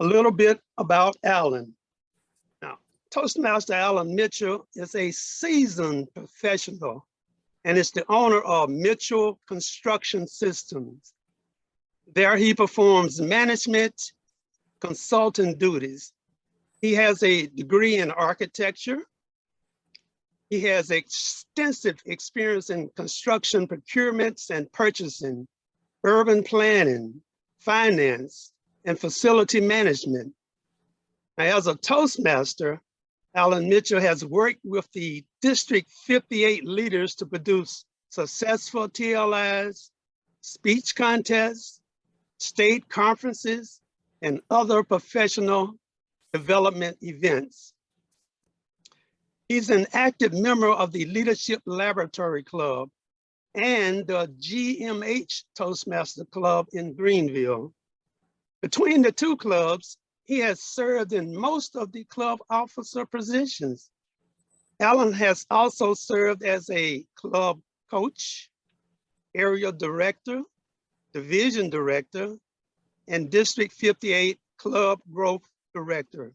A little bit about Alan. Now, Toastmaster Alan Mitchell is a seasoned professional and is the owner of Mitchell Construction Systems. There he performs management consulting duties. He has a degree in architecture. He has extensive experience in construction procurements and purchasing, urban planning, finance, and facility management. Now, as a Toastmaster, Alan Mitchell has worked with the District 58 leaders to produce successful TLIs, speech contests, state conferences, and other professional development events. He's an active member of the Leadership Laboratory Club and the GMH Toastmaster Club in Greenville. Between the two clubs, he has served in most of the club officer positions. Alan has also served as a club coach, area director, division director, and District 58 Club Growth Director.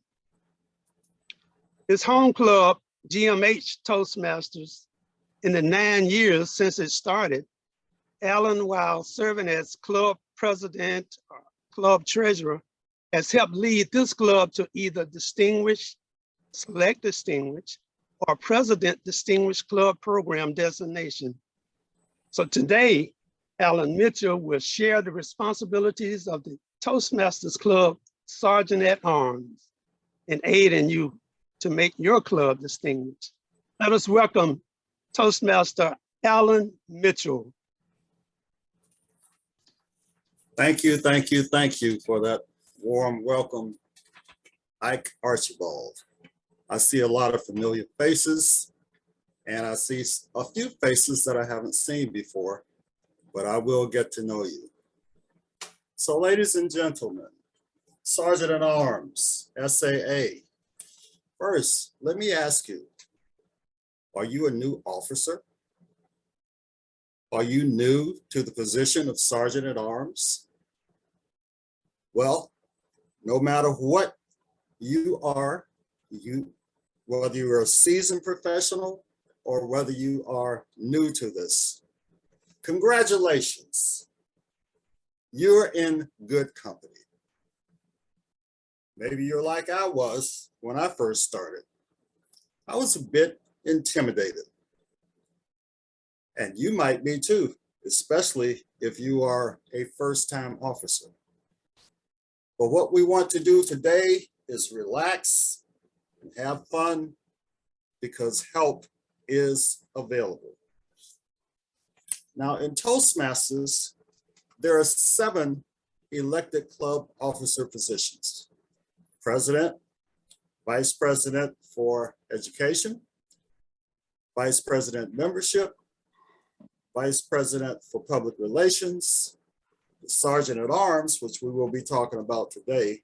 His home club, GMH Toastmasters, in the 9 years since it started, Alan, while serving as club president or club treasurer, has helped lead this club to either distinguished, select distinguished, or president distinguished club program designation. So today, Alan Mitchell will share the responsibilities of the Toastmasters Club Sergeant at Arms and aid in you to make your club distinguished. Let us welcome Toastmaster Alan Mitchell. Thank you for that warm welcome, Ike Archibald. I see a lot of familiar faces, and I see a few faces that I haven't seen before, but I will get to know you. So ladies and gentlemen, Sergeant at Arms, SAA. First, let me ask you, are you a new officer? Are you new to the position of Sergeant at Arms? Well, no matter what you are, whether you're a seasoned professional or whether you are new to this, congratulations. You're in good company. Maybe you're like I was when I first started. I was a bit intimidated. And you might be too, especially if you are a first-time officer. But what we want to do today is relax and have fun because help is available. Now in Toastmasters, there are 7 elected club officer positions: President, Vice President for Education, Vice President Membership, Vice President for Public Relations, the Sergeant at Arms, which we will be talking about today,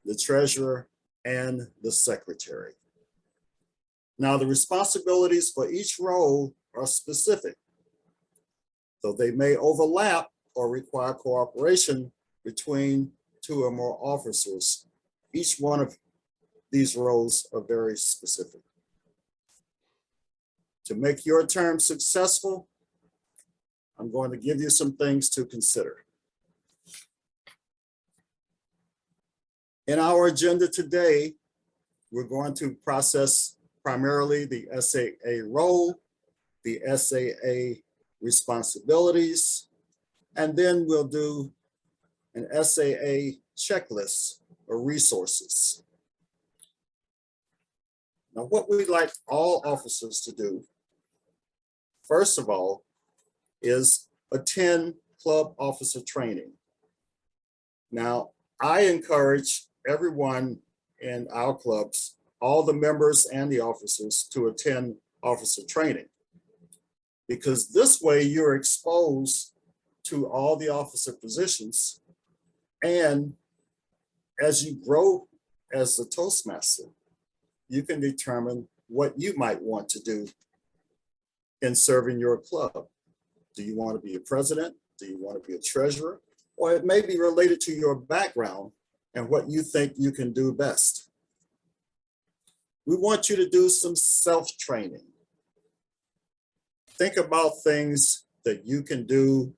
the Treasurer, and the Secretary. Now, the responsibilities for each role are specific, though they may overlap or require cooperation between 2 or more officers. Each one of these roles are very specific. To make your term successful, I'm going to give you some things to consider. In our agenda today, we're going to process primarily the SAA role, the SAA responsibilities, and then we'll do an SAA checklist or resources. Now, what we'd like all officers to do, first of all, is attend club officer training. Now, I encourage everyone in our clubs, all the members and the officers, to attend officer training, because this way you're exposed to all the officer positions, and as you grow as a Toastmaster, you can determine what you might want to do in serving your club. Do you want to be a president? Do you want to be a treasurer? Or it may be related to your background and what you think you can do best. We want you to do some self-training. Think about things that you can do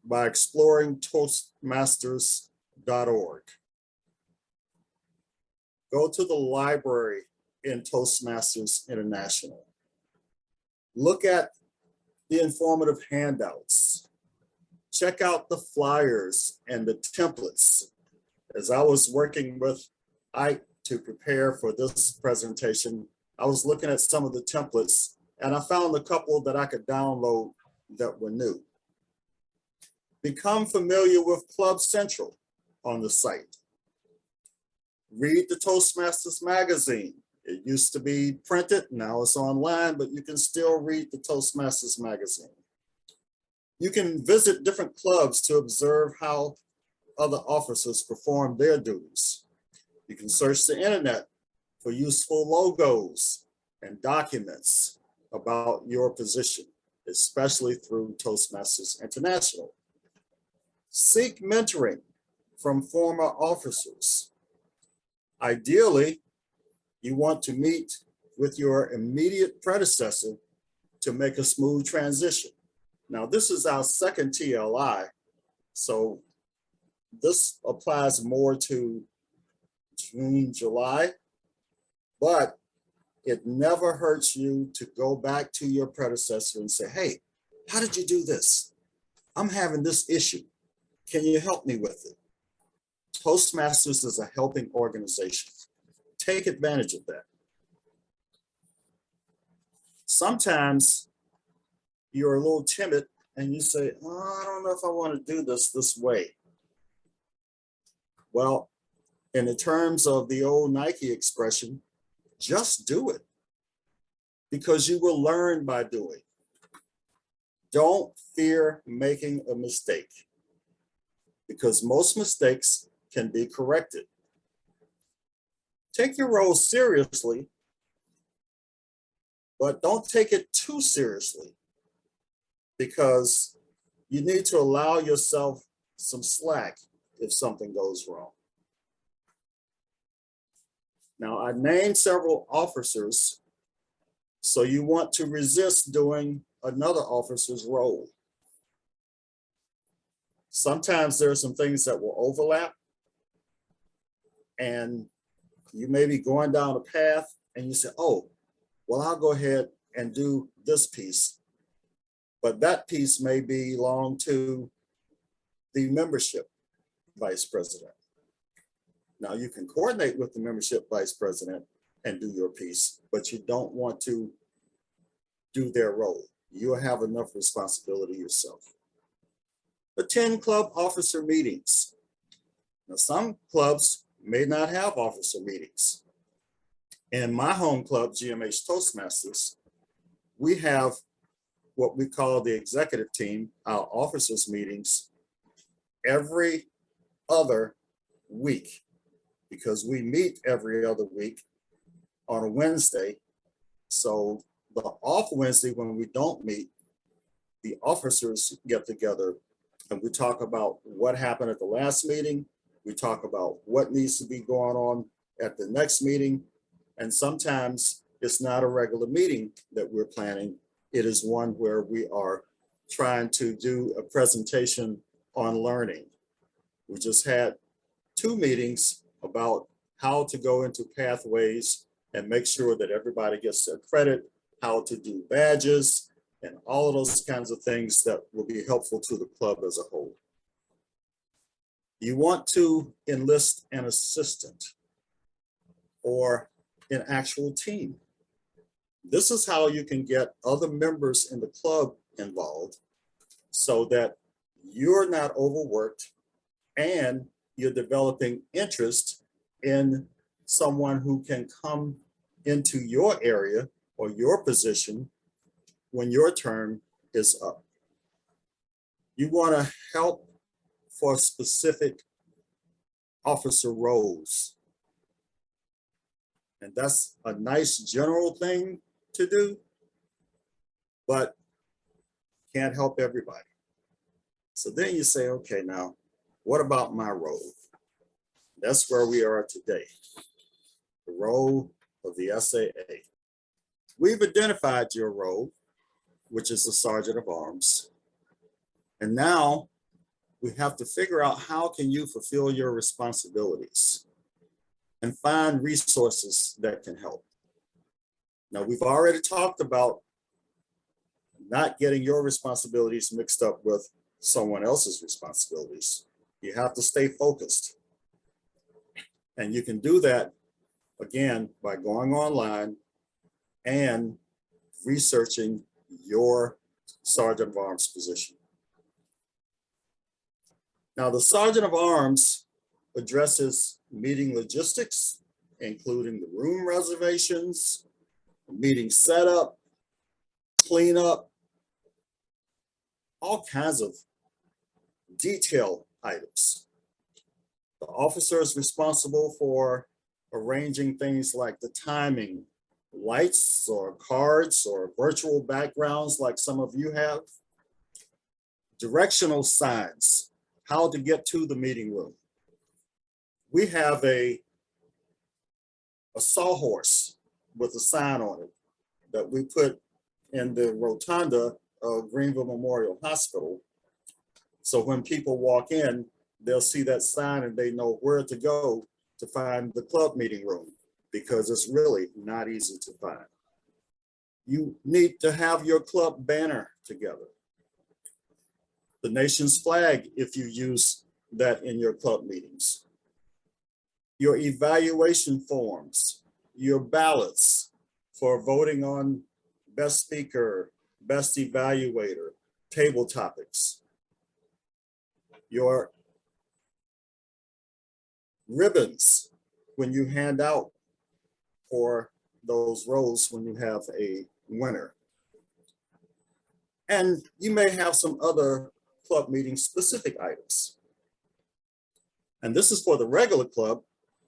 by exploring Toastmasters.org. Go to the library in Toastmasters International. Look at the informative handouts. Check out the flyers and the templates. As I was working with Ike to prepare for this presentation, I was looking at some of the templates and I found a couple that I could download that were new. Become familiar with Club Central on the site. Read the Toastmasters magazine. It used to be printed, now it's online, but you can still read the Toastmasters magazine. You can visit different clubs to observe how other officers perform their duties. You can search the internet for useful logos and documents about your position, especially through Toastmasters International. Seek mentoring from former officers. Ideally, you want to meet with your immediate predecessor to make a smooth transition. Now, this is our second TLI, so this applies more to June, July, but it never hurts you to go back to your predecessor and say, hey, how did you do this? I'm having this issue. Can you help me with it? Toastmasters is a helping organization. Take advantage of that. Sometimes you're a little timid and you say, oh, I don't know if I want to do this way. Well, in the terms of the old Nike expression, just do it, because you will learn by doing. Don't fear making a mistake, because most mistakes can be corrected. Take your role seriously, but don't take it too seriously, because you need to allow yourself some slack if something goes wrong. Now, I named several officers, so you want to resist doing another officer's role. Sometimes there are some things that will overlap, and you may be going down a path and you say, oh, well, I'll go ahead and do this piece. But that piece may belong to the membership vice president. Now, you can coordinate with the membership vice president and do your piece, but you don't want to do their role. You'll have enough responsibility yourself. Attend club officer meetings. Now, some clubs may not have officer meetings. In my home club, GMH Toastmasters, we have what we call the executive team, our officers meetings, every other week, because we meet every other week on a Wednesday. So the off Wednesday, when we don't meet, the officers get together and we talk about what happened at the last meeting. We talk about what needs to be going on at the next meeting. And sometimes it's not a regular meeting that we're planning. It is one where we are trying to do a presentation on learning. We just had 2 meetings about how to go into pathways and make sure that everybody gets their credit, how to do badges, and all of those kinds of things that will be helpful to the club as a whole. You want to enlist an assistant or an actual team. This is how you can get other members in the club involved so that you're not overworked and you're developing interest in someone who can come into your area or your position when your term is up. You want to help for specific officer roles. And that's a nice general thing to do, but can't help everybody. So then you say, okay, now, what about my role? That's where we are today. The role of the SAA. We've identified your role, which is the Sergeant of Arms. And now we have to figure out how can you fulfill your responsibilities and find resources that can help. Now, we've already talked about not getting your responsibilities mixed up with someone else's responsibilities. You have to stay focused. And you can do that, again, by going online and researching your Sergeant of Arms position. Now, the Sergeant of Arms addresses meeting logistics, including the room reservations, meeting setup, cleanup, all kinds of detail items. The officer is responsible for arranging things like the timing, lights or cards or virtual backgrounds like some of you have, directional signs, how to get to the meeting room. We have a sawhorse with a sign on it that we put in the rotunda of Greenville Memorial Hospital. So when people walk in, they'll see that sign and they know where to go to find the club meeting room, because it's really not easy to find. You need to have your club banner together. The nation's flag, if you use that in your club meetings. Your evaluation forms, your ballots for voting on best speaker, best evaluator, table topics. Your ribbons when you hand out for those roles when you have a winner. And you may have some other club meeting specific items. And this is for the regular club,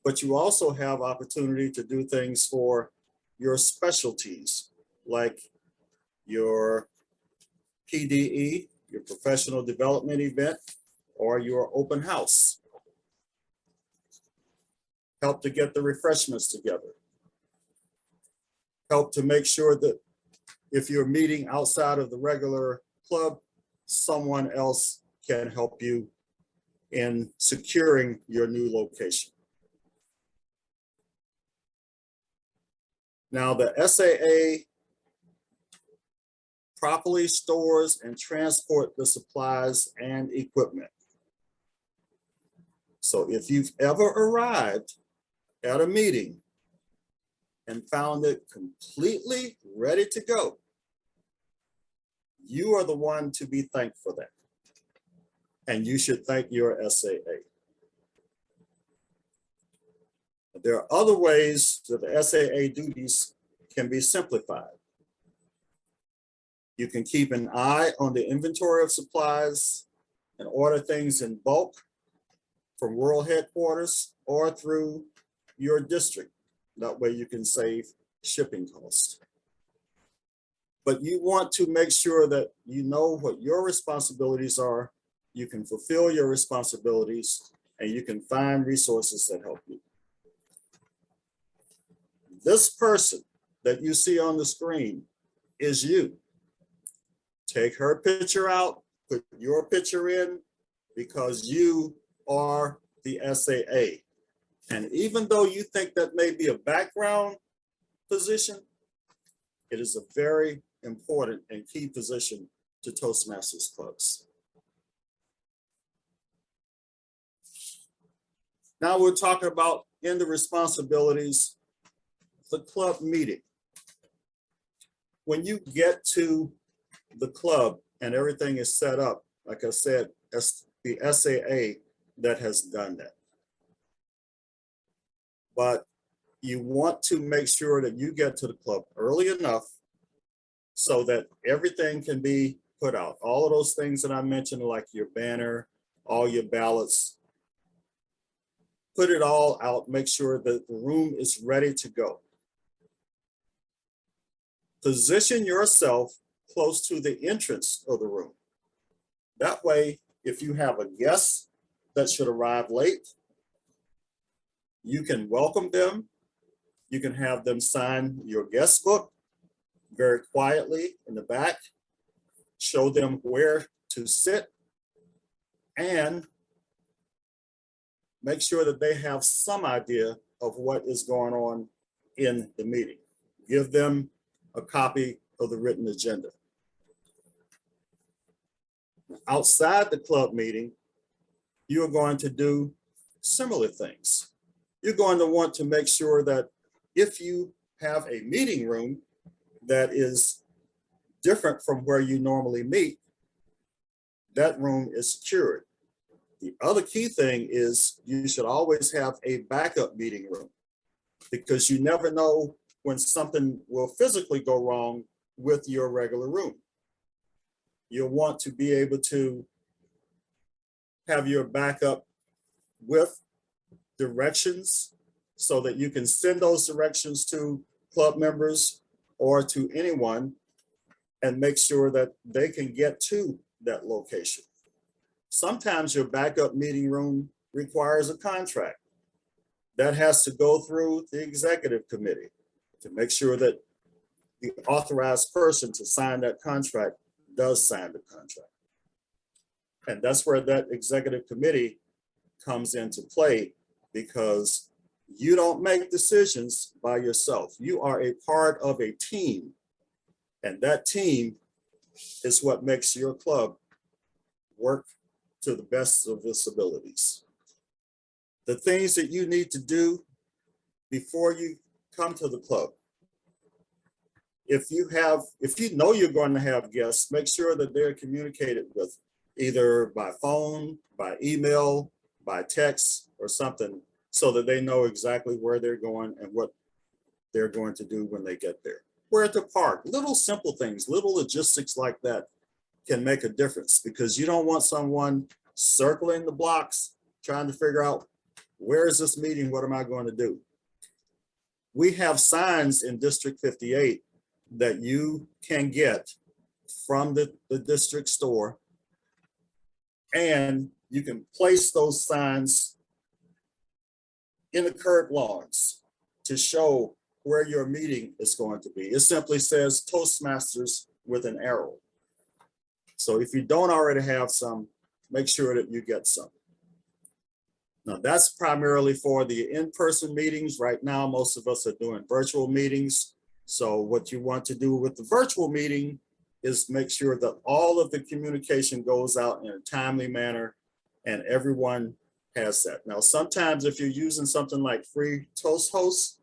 but you also have opportunity to do things for your specialties, like your PDE, your professional development event, or your open house. Help to get the refreshments together. Help to make sure that if you're meeting outside of the regular club, someone else can help you in securing your new location. Now, the SAA properly stores and transport the supplies and equipment. So if you've ever arrived at a meeting and found it completely ready to go, you are the one to be thanked for that. And you should thank your SAA. There are other ways that the SAA duties can be simplified. You can keep an eye on the inventory of supplies and order things in bulk from world headquarters or through your district. That way you can save shipping costs. But you want to make sure that you know what your responsibilities are, you can fulfill your responsibilities, and you can find resources that help you. This person that you see on the screen is you. Take her picture out, put your picture in, because you are the SAA. And even though you think that may be a background position, it is a very important and key position to Toastmasters clubs. Now we're talking about in the responsibilities, the club meeting. When you get to the club and everything is set up, like I said, it's the SAA that has done that. But you want to make sure that you get to the club early enough so that everything can be put out. All of those things that I mentioned, like your banner, all your ballots, put it all out, make sure that the room is ready to go. Position yourself close to the entrance of the room. That way, if you have a guest that should arrive late, You can welcome them. You can have them sign your guest book very quietly in the back, show them where to sit, and make sure that they have some idea of what is going on in the meeting. Give them a copy of the written agenda. Outside the club meeting, you are going to do similar things. You're going to want to make sure that if you have a meeting room that is different from where you normally meet, that room is secured. The other key thing is you should always have a backup meeting room, because you never know when something will physically go wrong with your regular room. You'll want to be able to have your backup with directions so that you can send those directions to club members or to anyone and make sure that they can get to that location. Sometimes your backup meeting room requires a contract. That has to go through the executive committee to make sure that the authorized person to sign that contract does sign the contract. And that's where that executive committee comes into play, because you don't make decisions by yourself. You are a part of a team, and that team is what makes your club work to the best of its abilities. The things that you need to do before you come to the club. If you know you're going to have guests, make sure that they're communicated with either by phone, by email, by text or something, so that they know exactly where they're going and what they're going to do when they get there. Where to park, little simple things, little logistics like that can make a difference, because you don't want someone circling the blocks trying to figure out, where is this meeting? What am I going to do? We have signs in District 58 that you can get from the district store, and you can place those signs in the curb lawns to show where your meeting is going to be. It simply says Toastmasters with an arrow. So if you don't already have some, make sure that you get some. Now, that's primarily for the in-person meetings. Right now, most of us are doing virtual meetings. So what you want to do with the virtual meeting is make sure that all of the communication goes out in a timely manner and everyone has that. Now, sometimes if you're using something like Free Toast Host,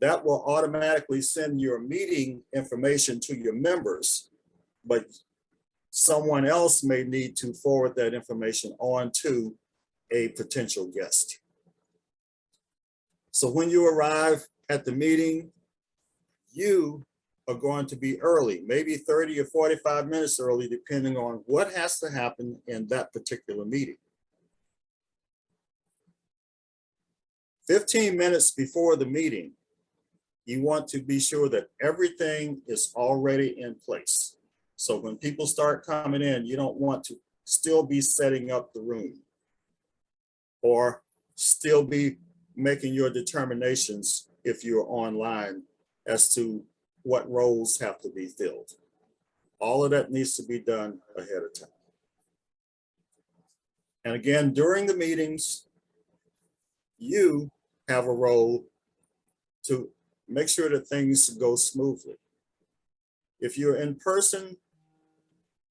that will automatically send your meeting information to your members, but someone else may need to forward that information on to a potential guest. So when you arrive at the meeting, you are going to be early, maybe 30 or 45 minutes early, depending on what has to happen in that particular meeting. 15 minutes before the meeting, you want to be sure that everything is already in place. So when people start coming in, you don't want to still be setting up the room or still be making your determinations if you're online as to what roles have to be filled. All of that needs to be done ahead of time. And again, during the meetings, you have a role to make sure that things go smoothly. If you're in person,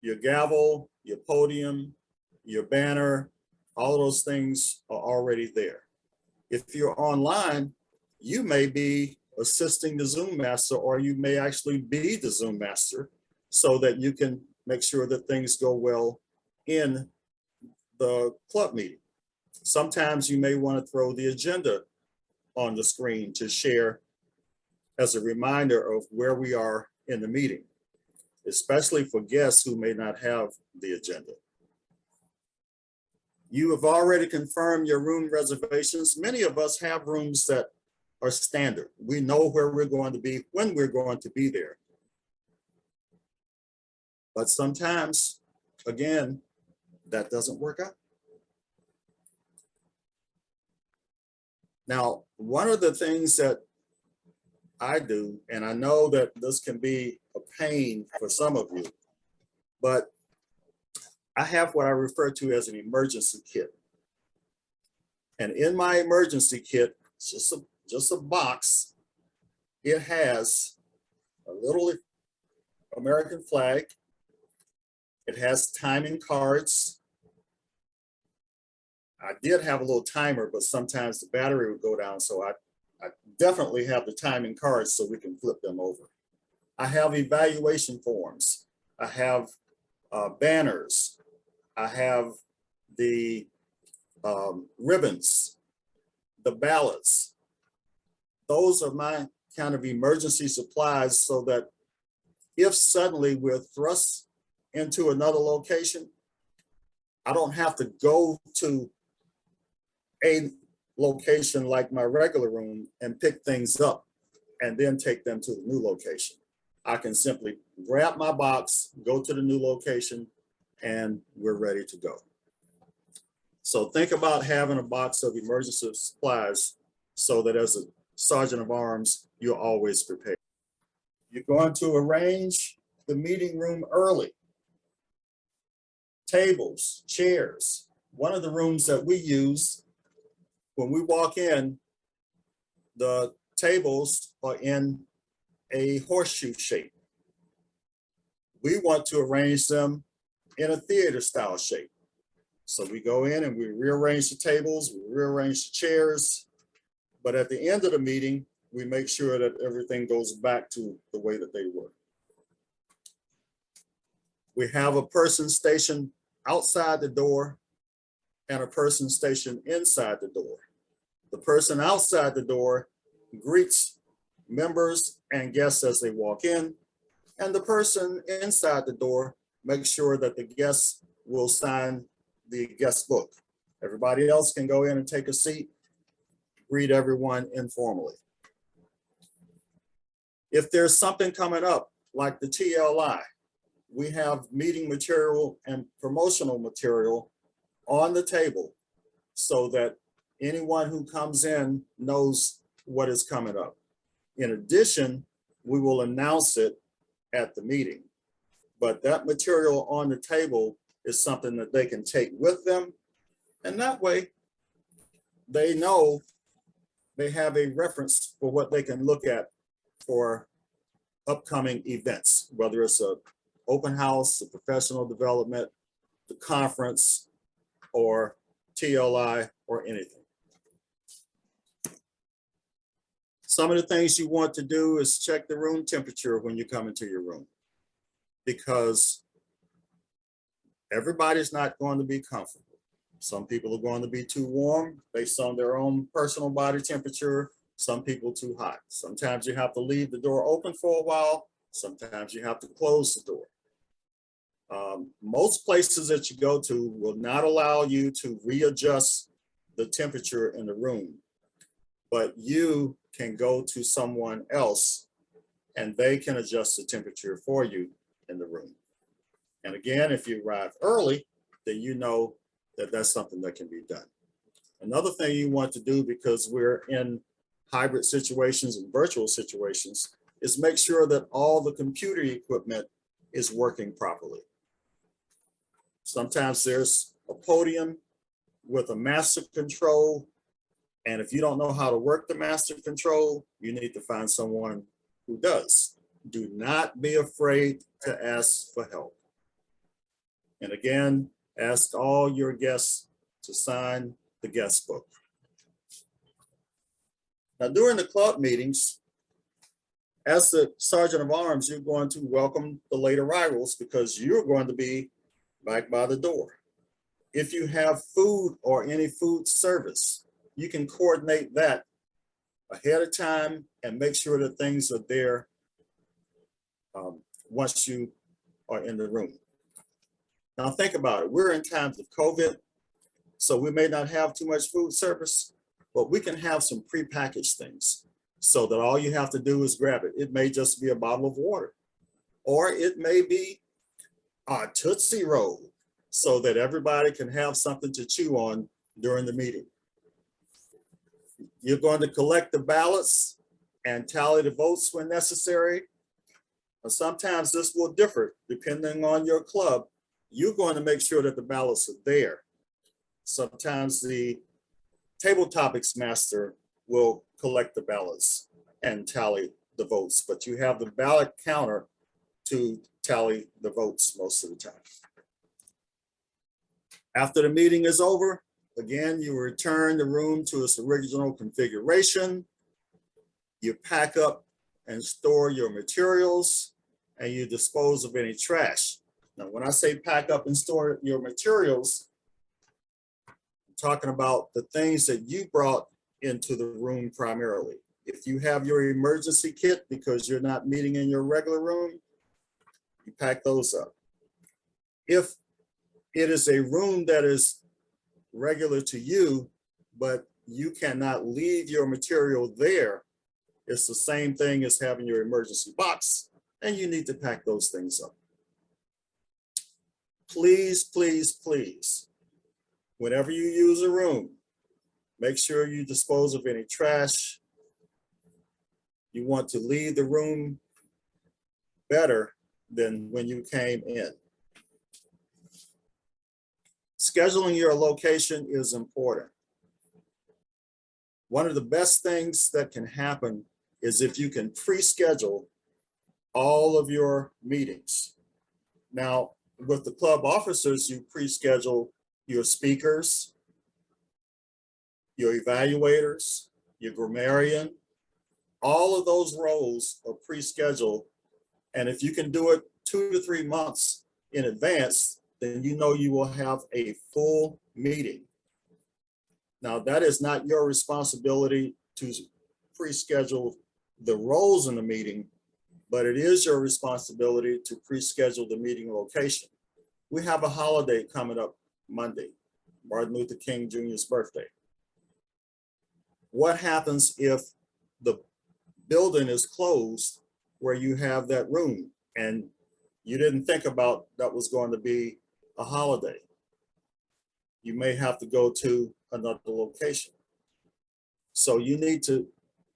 your gavel, your podium, your banner, all of those things are already there. If you're online, you may be assisting the Zoom master, or you may actually be the Zoom master, so that you can make sure that things go well in the club meeting. Sometimes you may want to throw the agenda on the screen to share as a reminder of where we are in the meeting, especially for guests who may not have the agenda. You have already confirmed your room reservations. Many of us have rooms that are standard. We know where we're going to be, when we're going to be there. But sometimes, again, that doesn't work out. Now, one of the things that I do, and I know that this can be a pain for some of you, but I have what I refer to as an emergency kit. And in my emergency kit, it's just a box. It has a little American flag. It has timing cards. I did have a little timer, but sometimes the battery would go down. So I definitely have the timing cards so we can flip them over. I have evaluation forms. I have banners. I have the ribbons, the ballots. Those are my kind of emergency supplies so that if suddenly we're thrust into another location, I don't have to go to a location like my regular room and pick things up and then take them to the new location. I can simply grab my box, go to the new location, and we're ready to go. So think about having a box of emergency supplies so that as a sergeant of arms, you're always prepared. You're going to arrange the meeting room early. Tables, chairs. One of the rooms that we use, when we walk in, the tables are in a horseshoe shape. We want to arrange them in a theater style shape. So we go in and we rearrange the tables, we rearrange the chairs, but at the end of the meeting, we make sure that everything goes back to the way that they were. We have a person stationed outside the door and a person stationed inside the door. The person outside the door greets members and guests as they walk in, and the person inside the door makes sure that the guests will sign the guest book. Everybody else can go in and take a seat, greet everyone informally. If there's something coming up, like the TLI, we have meeting material and promotional material on the table so that anyone who comes in knows what is coming up. In addition, we will announce it at the meeting, but that material on the table is something that they can take with them. And that way they know they have a reference for what they can look at for upcoming events, whether it's a open house, a professional development, the conference, or TLI, or anything. Some of the things you want to do is check the room temperature when you come into your room, because everybody's not going to be comfortable. Some people are going to be too warm based on their own personal body temperature. Some people too hot. Sometimes you have to leave the door open for a while. Sometimes you have to close the door. Most places that you go to will not allow you to readjust the temperature in the room, but you can go to someone else and they can adjust the temperature for you in the room. And again, if you arrive early, then you know that that's something that can be done. Another thing you want to do, because we're in hybrid situations and virtual situations, is make sure that all the computer equipment is working properly. Sometimes there's a podium with a master control, and if you don't know how to work the master control, you need to find someone who does. Do not be afraid to ask for help. And again, ask all your guests to sign the guest book. Now, during the club meetings, as the Sergeant of Arms, you're going to welcome the late arrivals because you're going to be back by the door. If you have food or any food service, you can coordinate that ahead of time and make sure that things are there once you are in the room. Now think about it. We're in times of COVID, so we may not have too much food service, but we can have some prepackaged things so that all you have to do is grab it. It may just be a bottle of water, or it may be a Tootsie Roll so that everybody can have something to chew on during the meeting. You're going to collect the ballots and tally the votes when necessary. And sometimes this will differ depending on your club. You're going to make sure that the ballots are there. Sometimes the table topics master will collect the ballots and tally the votes, but you have the ballot counter to tally the votes most of the time. After the meeting is over, again, you return the room to its original configuration. You pack up and store your materials, and you dispose of any trash. Now, when I say pack up and store your materials, I'm talking about the things that you brought into the room primarily. If you have your emergency kit because you're not meeting in your regular room, you pack those up. If it is a room that is regular to you, but you cannot leave your material there, it's the same thing as having your emergency box, and you need to pack those things up. Please, please, please, whenever you use a room, make sure you dispose of any trash. You want to leave the room better than when you came in. Scheduling your location is important. One of the best things that can happen is if you can pre-schedule all of your meetings. Now, with the club officers, you pre-schedule your speakers, your evaluators, your grammarian. All of those roles are pre-scheduled. And if you can do it 2 to 3 months in advance, then you know you will have a full meeting. Now, that is not your responsibility to pre-schedule the roles in the meeting, but it is your responsibility to pre-schedule the meeting location. We have a holiday coming up Monday, Martin Luther King Jr.'s birthday. What happens if the building is closed where you have that room and you didn't think about that was going to be a holiday? You may have to go to another location. So you need to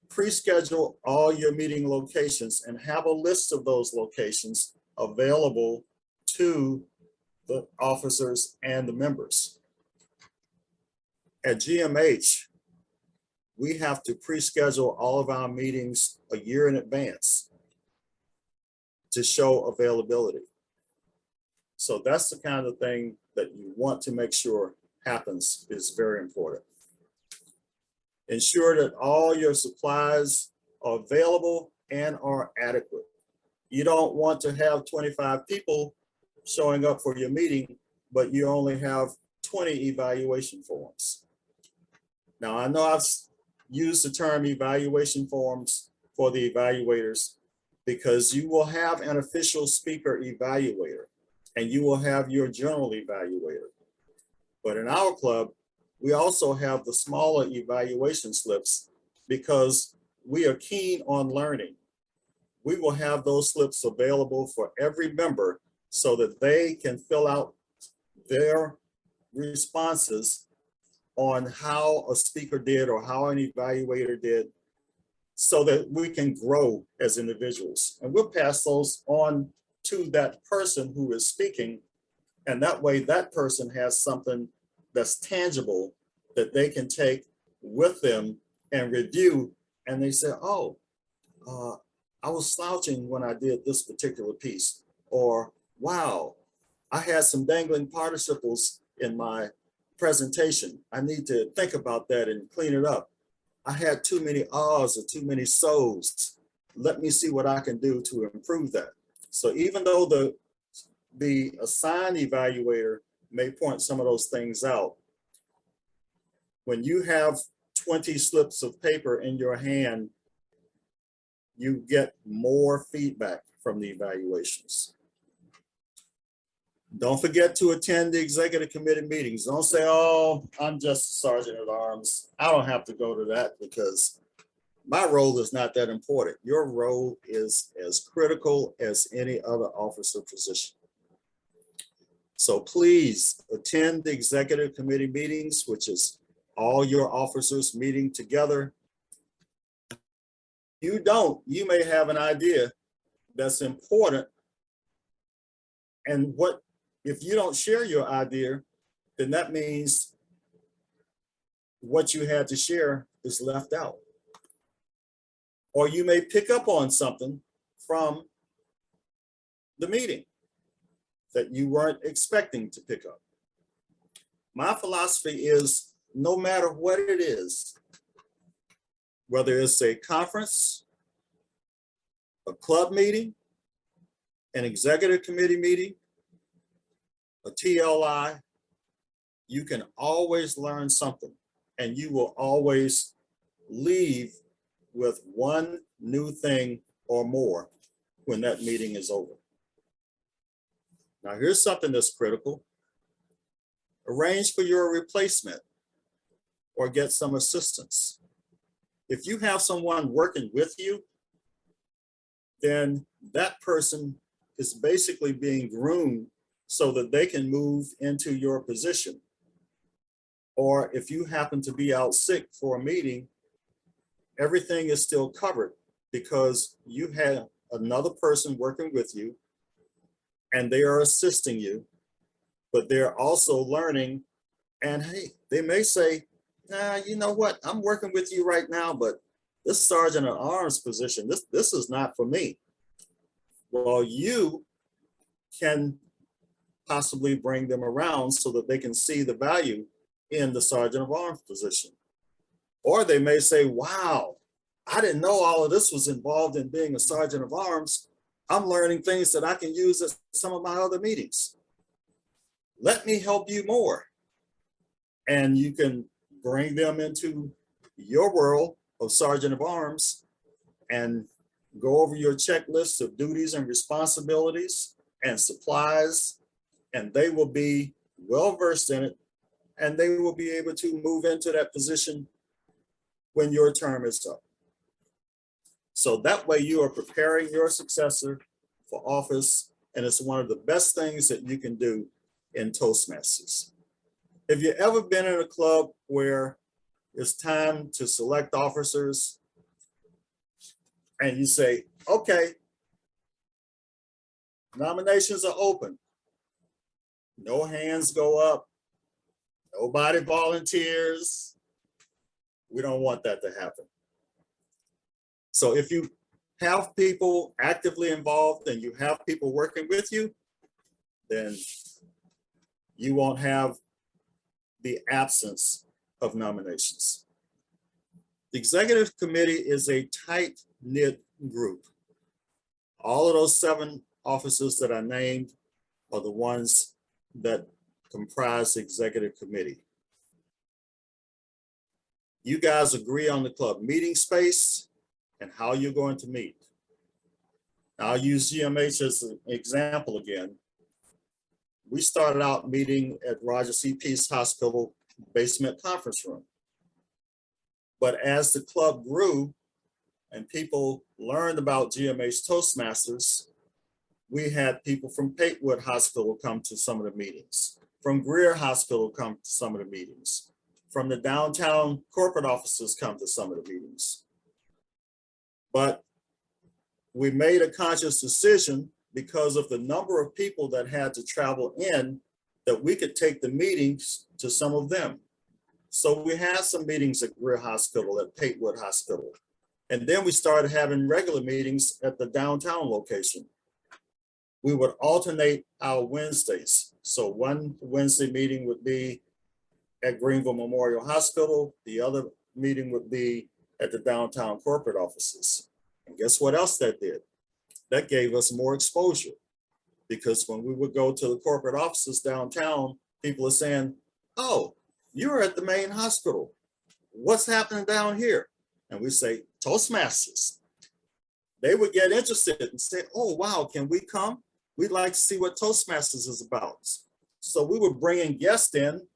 pre-schedule all your meeting locations and have a list of those locations available to the officers and the members. At GMH, we have to pre-schedule all of our meetings a year in advance to show availability. So that's the kind of thing that you want to make sure happens, is very important. Ensure that all your supplies are available and are adequate. You don't want to have 25 people showing up for your meeting, but you only have 20 evaluation forms. Now, I know I've used the term evaluation forms for the evaluators because you will have an official speaker evaluator and you will have your general evaluator. But in our club, we also have the smaller evaluation slips because we are keen on learning. We will have those slips available for every member so that they can fill out their responses on how a speaker did or how an evaluator did, so that we can grow as individuals. And we'll pass those on to that person who is speaking. And that way that person has something that's tangible that they can take with them and review. And they say, oh, I was slouching when I did this particular piece. Or, wow, I had some dangling participles in my presentation. I need to think about that and clean it up. I had too many ahs or too many so's. Let me see what I can do to improve that. So even though the assigned evaluator may point some of those things out, when you have 20 slips of paper in your hand, you get more feedback from the evaluations. Don't forget to attend the executive committee meetings. Don't say, oh, I'm just sergeant at arms. I don't have to go to that because my role is not that important. Your role is as critical as any other officer position. So please attend the executive committee meetings, which is all your officers meeting together. You may have an idea that's important. And if you don't share your idea, then that means what you had to share is left out. Or you may pick up on something from the meeting that you weren't expecting to pick up. My philosophy is no matter what it is, whether it's a conference, a club meeting, an executive committee meeting, a TLI, you can always learn something, and you will always leave with one new thing or more when that meeting is over. Now, here's something that's critical. Arrange for your replacement or get some assistance. If you have someone working with you, then that person is basically being groomed so that they can move into your position. Or if you happen to be out sick for a meeting, everything is still covered because you have another person working with you and they are assisting you, but they're also learning. And hey, they may say, nah, you know what? I'm working with you right now, but this sergeant at arms position, this is not for me. Well, you can possibly bring them around so that they can see the value in the sergeant of arms position. Or they may say, wow, I didn't know all of this was involved in being a sergeant of arms. I'm learning things that I can use at some of my other meetings. Let me help you more. And you can bring them into your world of sergeant of arms and go over your checklist of duties and responsibilities and supplies, and they will be well versed in it, and they will be able to move into that position when your term is up. So that way you are preparing your successor for office, and it's one of the best things that you can do in Toastmasters. Have you ever been in a club where it's time to select officers and you say, okay, nominations are open. No hands go up. Nobody volunteers. We don't want that to happen. So if you have people actively involved and you have people working with you, then you won't have the absence of nominations. The executive committee is a tight-knit group. All of those 7 officers that I named are the ones that comprise the executive committee. You guys agree on the club meeting space and how you're going to meet. Now, I'll use GMH as an example again. We started out meeting at Roger C. Peace Hospital basement conference room. But as the club grew and people learned about GMH Toastmasters, we had people from Patewood Hospital come to some of the meetings, from Greer Hospital come to some of the meetings, from the downtown corporate offices come to some of the meetings. But we made a conscious decision because of the number of people that had to travel in that we could take the meetings to some of them. So we had some meetings at Greer Hospital, at Patewood Hospital. And then we started having regular meetings at the downtown location. We would alternate our Wednesdays. So one Wednesday meeting would be at Greenville Memorial Hospital. The other meeting would be at the downtown corporate offices. And guess what else that did? That gave us more exposure, because when we would go to the corporate offices downtown, people are saying, oh, you're at the main hospital. What's happening down here? And we say, Toastmasters. They would get interested and say, oh, wow, can we come? We'd like to see what Toastmasters is about. So we were bringing guests in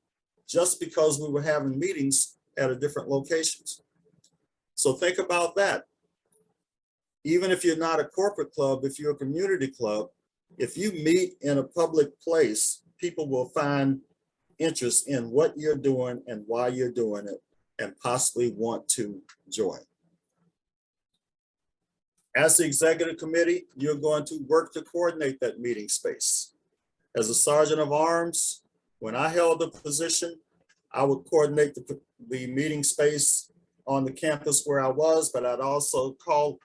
just because we were having meetings at a different locations. So think about that. Even if you're not a corporate club, if you're a community club, if you meet in a public place, people will find interest in what you're doing and why you're doing it, and possibly want to join. As the executive committee, you're going to work to coordinate that meeting space. As a sergeant of arms, when I held the position, I would coordinate the meeting space on the campus where I was, but I'd also call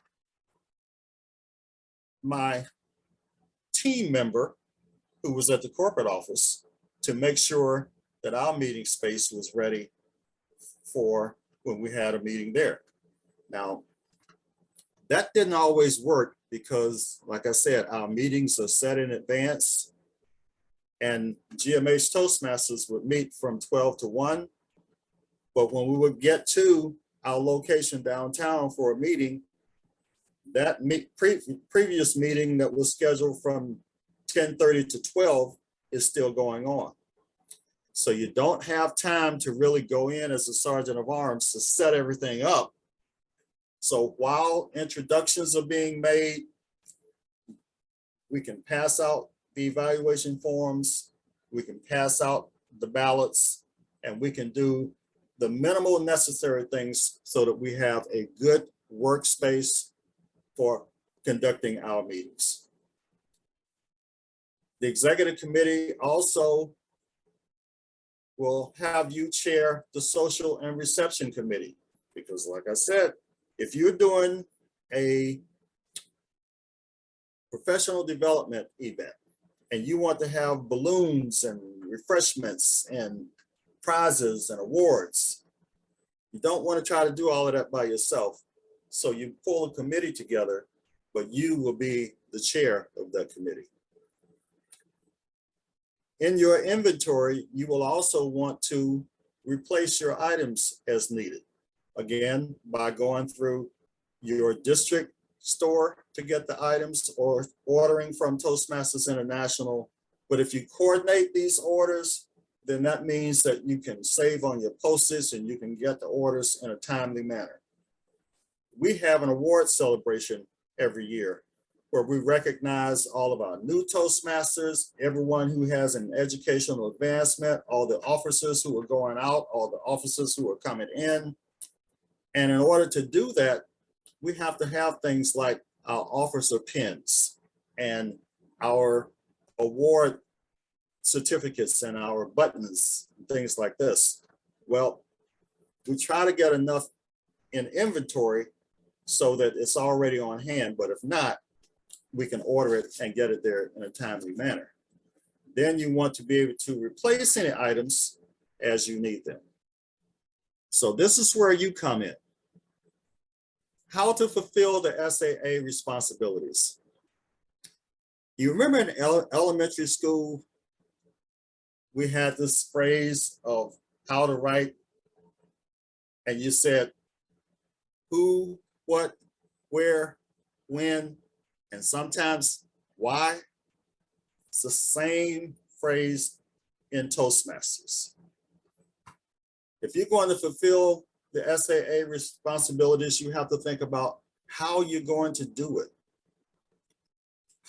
my team member who was at the corporate office to make sure that our meeting space was ready for when we had a meeting there. Now, that didn't always work because, like I said, our meetings are set in advance, and GMH Toastmasters would meet from 12 to 1. But when we would get to our location downtown for a meeting, that previous meeting that was scheduled from 10:30 to 12 is still going on. So you don't have time to really go in as a sergeant of arms to set everything up. So while introductions are being made, we can pass out the evaluation forms, we can pass out the ballots, and we can do the minimal necessary things so that we have a good workspace for conducting our meetings. The executive committee also will have you chair the social and reception committee, because like I said, if you're doing a professional development event and you want to have balloons and refreshments and prizes and awards, you don't want to try to do all of that by yourself. So you pull a committee together, but you will be the chair of that committee. In your inventory, you will also want to replace your items as needed. Again, by going through your district store to get the items or ordering from Toastmasters International. But if you coordinate these orders, then that means that you can save on your postage and you can get the orders in a timely manner. We have an award celebration every year where we recognize all of our new Toastmasters, everyone who has an educational advancement, all the officers who are going out, all the officers who are coming in. And in order to do that, we have to have things like our officer pins and our award certificates and our buttons, things like this. Well, we try to get enough in inventory so that it's already on hand, but if not, we can order it and get it there in a timely manner. Then you want to be able to replace any items as you need them. So this is where you come in. How to fulfill the SAA responsibilities. You remember in elementary school, we had this phrase of how to write, and you said who, what, where, when, and sometimes why. It's the same phrase in Toastmasters. If you're going to fulfill the SAA responsibilities, you have to think about how you're going to do it,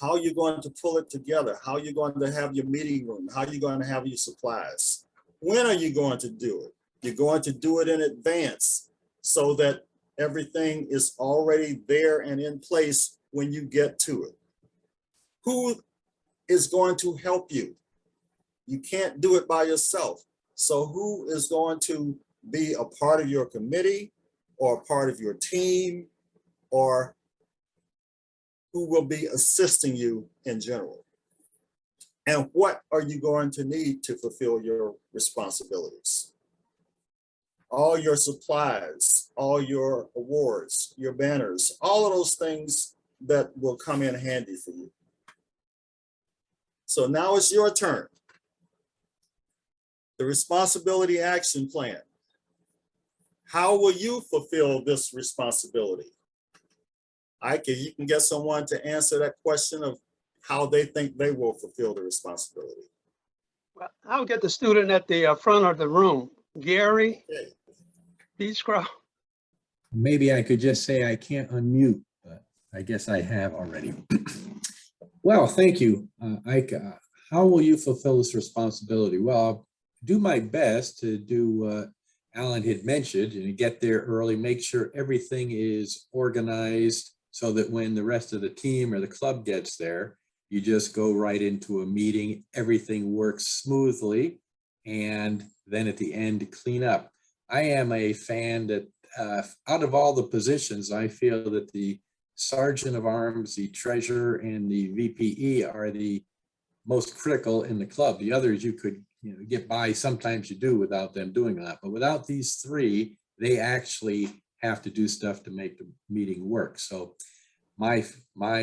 how you're going to pull it together, how you're going to have your meeting room, how you're going to have your supplies. When are you going to do it? You're going to do it in advance so that everything is already there and in place when you get to it. Who is going to help you? You can't do it by yourself. So who is going to be a part of your committee or a part of your team, or who will be assisting you in general? And what are you going to need to fulfill your responsibilities? All your supplies, all your awards, your banners, all of those things that will come in handy for you. So now it's your turn. The responsibility action plan. How will you fulfill this responsibility? You can get someone to answer that question of how they think they will fulfill the responsibility. Well, I'll get the student at the front of the room. Gary, Okay. Beechcroft. Maybe I could just say I can't unmute, but I guess I have already. Well, thank you, Ike. How will you fulfill this responsibility? Well, do my best to do what Alan had mentioned and get there early, make sure everything is organized so that when the rest of the team or the club gets there, you just go right into a meeting, everything works smoothly, and then at the end, clean up. I am a fan that out of all the positions, I feel that the Sergeant of Arms, the Treasurer, and the VPE are the most critical in the club. The others you could get by, sometimes you do without them doing that. But without these three, they actually have to do stuff to make the meeting work. So my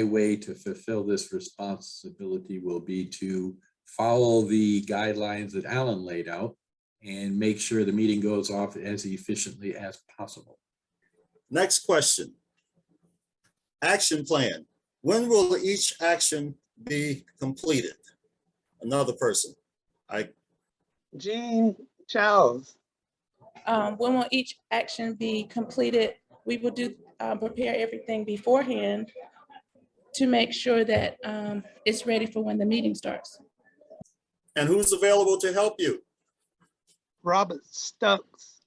way to fulfill this responsibility will be to follow the guidelines that Alan laid out and make sure the meeting goes off as efficiently as possible. Next question. Action plan. When will each action be completed? Another person. Jean Charles. When will each action be completed? We will prepare everything beforehand to make sure that it's ready for when the meeting starts. And who's available to help you? Robert Stucks.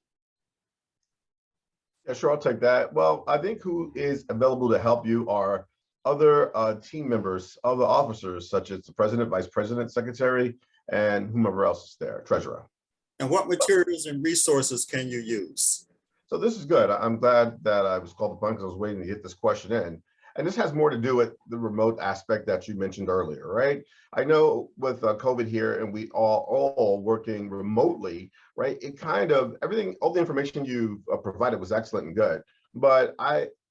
Yeah, sure, I'll take that. Well, I think who is available to help you are other team members, other officers, such as the president, vice president, secretary, and whomever else is there, treasurer. And what materials and resources can you use? So this is good. I'm glad that I was called upon because I was waiting to get this question in. And this has more to do with the remote aspect that you mentioned earlier, right? I know with COVID here and we all working remotely, right? It kind of, everything, all the information you provided was excellent and good. But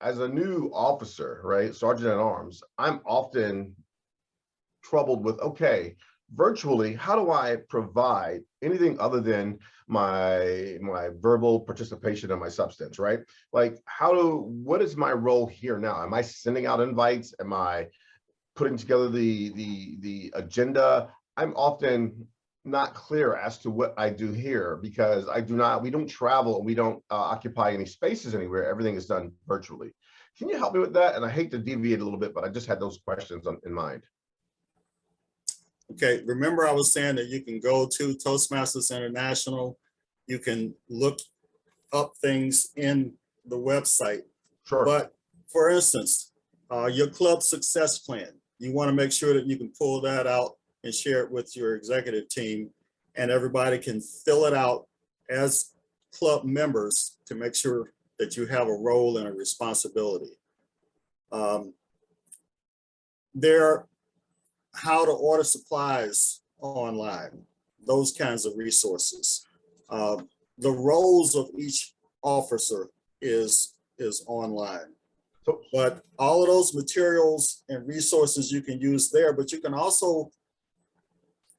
as a new officer, right, Sergeant at Arms, I'm often troubled with, okay, virtually, how do I provide anything other than my verbal participation in my substance, right? Like what is my role here now? Am I sending out invites? Am I putting together the agenda? I'm often not clear as to what I do here because we don't travel and we don't occupy any spaces anywhere. Everything is done virtually. Can you help me with that? And I hate to deviate a little bit, but I just had those questions in mind. Okay, remember I was saying that you can go to Toastmasters International. You can look up things in the website. Sure. But for instance, your club success plan, you want to make sure that you can pull that out and share it with your executive team, and everybody can fill it out as club members to make sure that you have a role and a responsibility. How to order supplies online, those kinds of resources. The roles of each officer is online. But all of those materials and resources you can use there, but you can also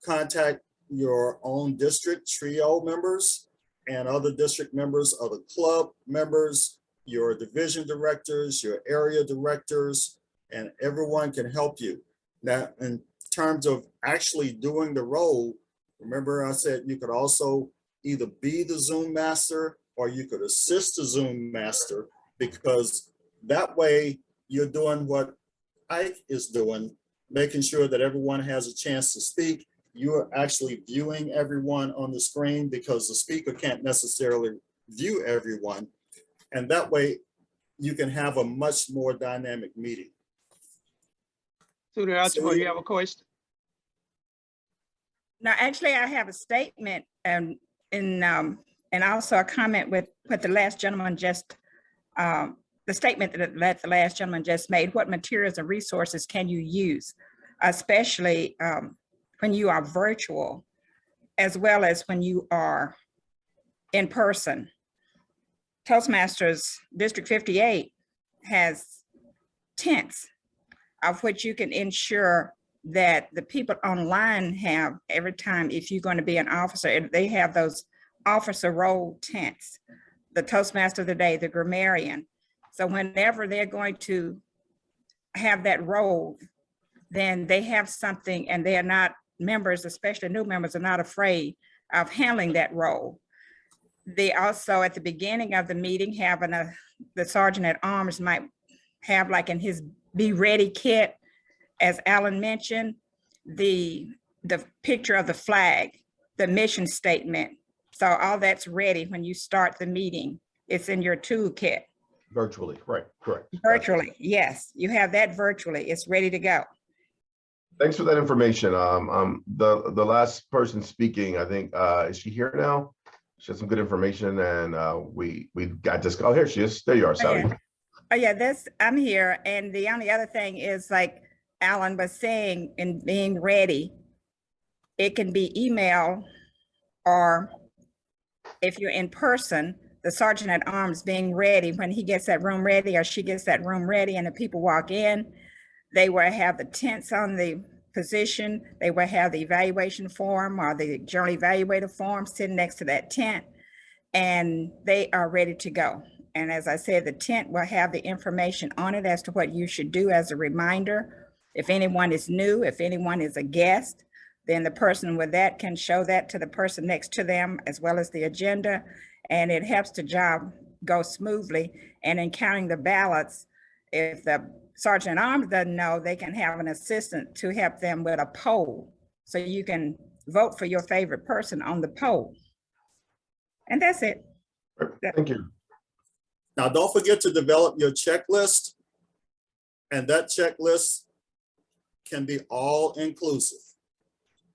contact your own district trio members and other district members, other club members, your division directors, your area directors, and everyone can help you. Now, in terms of actually doing the role, remember I said you could also either be the Zoom master or you could assist the Zoom master, because that way you're doing what Ike is doing, making sure that everyone has a chance to speak. You're actually viewing everyone on the screen because the speaker can't necessarily view everyone. And that way you can have a much more dynamic meeting. Senator Archibald, you have a question? Now, actually, I have a statement and also a comment with what the last gentleman just, the statement that the last gentleman just made. What materials and resources can you use, especially when you are virtual, as well as when you are in person? Toastmasters District 58 has tents of which you can ensure that the people online have every time. If you're going to be an officer, they have those officer roll tents, the Toastmaster of the day, the grammarian. So whenever they're going to have that role, then they have something, and they are not, members, especially new members, are not afraid of handling that role. They also, at the beginning of the meeting, having the Sergeant at Arms might have, like in his Be Ready kit, as Alan mentioned, the picture of the flag the mission statement. So all that's ready when you start the meeting. It's in your toolkit. Virtually, right, correct. Virtually, yes, you have that virtually. It's ready to go. Thanks for that information. The last person speaking, I think, is she here now? She has some good information, and we got this. Oh, here she is. There you are, Sally. Oh yeah, I'm here. And the only other thing is, like Alan was saying, in being ready, it can be email, or if you're in person, the sergeant at arms being ready when he gets that room ready or she gets that room ready and the people walk in, they will have the tents on the position. They will have the evaluation form or the general evaluator form sitting next to that tent, and they are ready to go. And as I said, the tent will have the information on it as to what you should do as a reminder. If anyone is new, if anyone is a guest, then the person with that can show that to the person next to them, as well as the agenda. And it helps the job go smoothly. And in counting the ballots, if the sergeant at arms doesn't know, they can have an assistant to help them with a poll. So you can vote for your favorite person on the poll. And that's it. Thank you. Now, don't forget to develop your checklist. And that checklist can be all inclusive.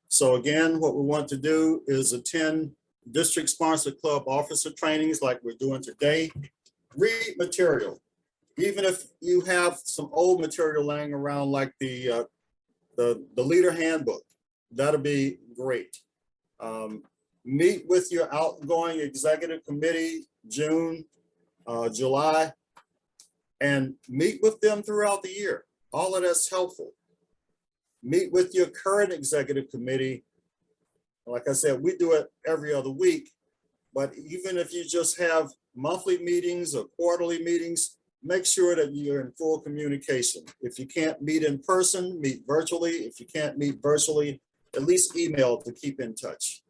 So again, what we want to do is attend district sponsored club officer trainings like we're doing today. Read material. Even if you have some old material laying around like the leader handbook, that'll be great. Meet with your outgoing executive committee, June, July, and meet with them throughout the year. All of that's helpful. Meet with your current executive committee. Like I said, we do it every other week, but even if you just have monthly meetings or quarterly meetings, make sure that you're in full communication. If you can't meet in person, meet virtually. If you can't meet virtually, at least email to keep in touch.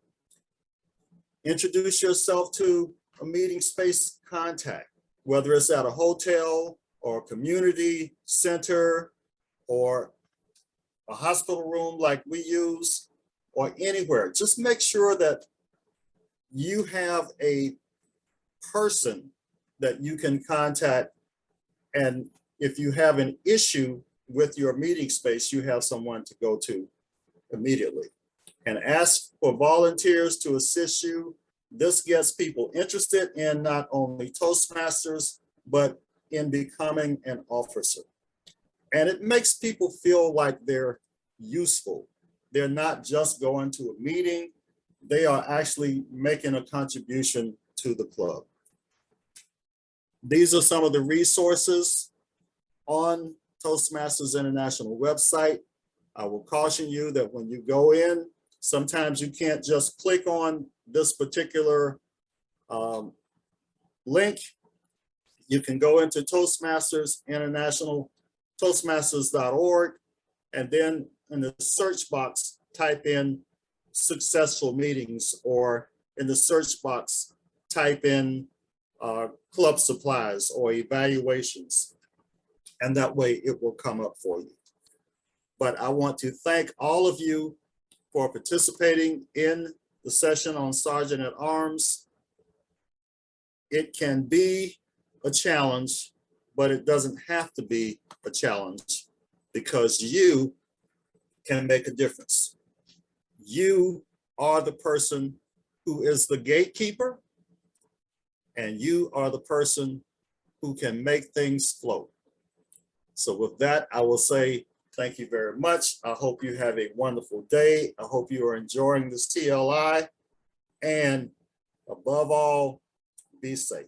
Introduce yourself to a meeting space contact, whether it's at a hotel or a community center or a hospital room like we use, or anywhere. Just make sure that you have a person that you can contact. And if you have an issue with your meeting space, you have someone to go to immediately. And ask for volunteers to assist you. This gets people interested in not only Toastmasters, but in becoming an officer. And it makes people feel like they're useful. They're not just going to a meeting, they are actually making a contribution to the club. These are some of the resources on Toastmasters International website. I will caution you that when you go in, sometimes you can't just click on this particular link. You can go into Toastmasters International, Toastmasters.org, and then in the search box, type in successful meetings, or in the search box, type in club supplies or evaluations, and that way it will come up for you. But I want to thank all of you for participating in the session on Sergeant at Arms. It can be a challenge, but it doesn't have to be a challenge, because you can make a difference. You are the person who is the gatekeeper, and you are the person who can make things flow. So with that, I will say thank you very much. I hope you have a wonderful day. I hope you are enjoying this TLI, and above all, be safe.